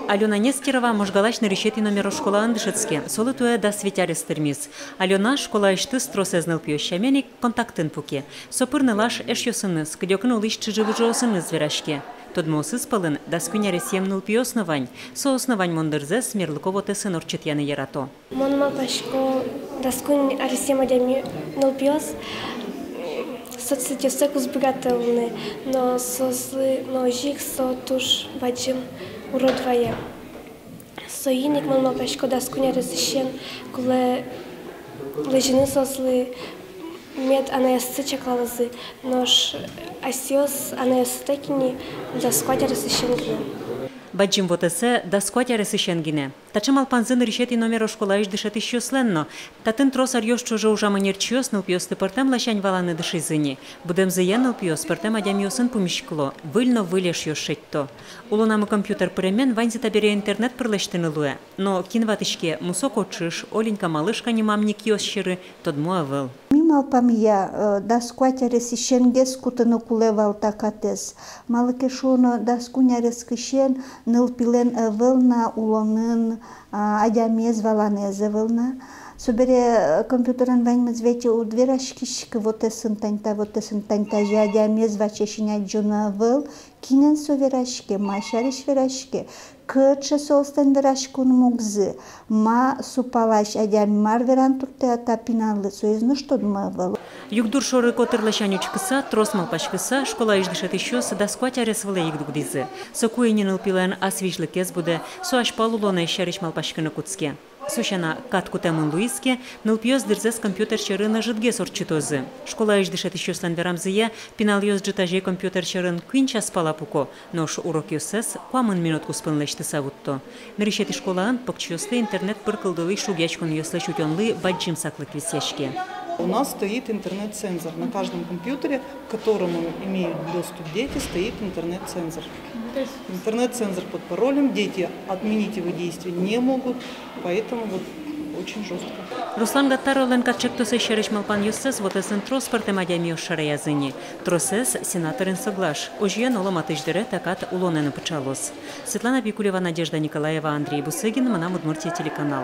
Алена Нестерова можгалашны решети номер школа андышецке. Солы туэ да светярес термис. Алена школа ишты стросезныл пьющаменик контактын пуке. Сопырны лаш эшьёсыныз, кдёкын улыш чыжывыжосыныз верашке. Тодмосыз пылын да скунярес емнул пьёснывань. Сооснывань мондырзес мерлыково тесын орчетьяны ярато. Монма пашко да скунь аресема дями нул пьёс. Соцсети секус богатылны, но сослы ножик сотуш ваджим уродвая. Соиник монма пашко да скунь аресещен, куле лежины сослы мед анаесцы чаклалазы, нож асиос анаестекини да сквадя аресещенгны. Баджим вот эсе да скватя ресыщенгине. Тачем алпанзын решети номер школа иш дышет еще сленно. Татын трос арьёш чужо уже манерчиос ныл пьёс ты портем лащань валаны дышизыни. Будем заян ныл пьёс портем адямиосын пумишкло. Выльно вылеш ёшетто. Улунамы компьютер перемен ванзи табере интернет пырлештыны луэ. Но кинватышке мусок отшиш, оленька малышка не мамник ёсщиры, тодмуа выл. Малпам я да скватя ресыщенгес кутыны кулевал такатес. Малыкешоно да скуня рескышен ныл пилен вылна улонын адямез валанезе вылна. Собере компьютерен ваньмыз вети у дверашкишки вот эсын таньта же адямез вачешиня джуна выл. Кинен соверашке, машариш верашке. Кырча солстан верашкун мугзы. Ма супалаш адям марверан турте атапиналы союзну что дмывал. Югдур шоры котырлашанюч кыса, тросмал паш кыса, школа иш дышет еще да скватя ресвыле игдук дизы. Сокуенин илпилен асвижлыкез буде, соаш палулона ищариш малпашкыны куцке. Сущана катку темун луиске, нылпьёз дырзес компьютер чырына жидге сорчитозы. Школа иш дышет еще слен верамзые, пинал ёз джитажей компьютер чырын квинча спала пуко, нош урок ёсес, куамын минутку спынлешты савутто. Ныришети школаан покчёсты интернет пыркылдылы шугячкун ёслеш утёнлы баджим саклык висяшке. У нас стоит интернет-цензор. На каждом компьютере, к которому имеют доступ дети, стоит интернет-цензор. Интернет-цензор под паролем. Дети отменить его действия не могут, поэтому вот очень жестко. Руслан Гаттаролен катчектусе шереш малпан юссес вот эсен трос партемадями шараязыни. Тросес сенаторин соглаш. Ожьен оломатыждере такат улонены пычалос. Светлана Пикулева, Надежда Николаева, Андрей Бусыгин, Манам Удмуртия телеканал.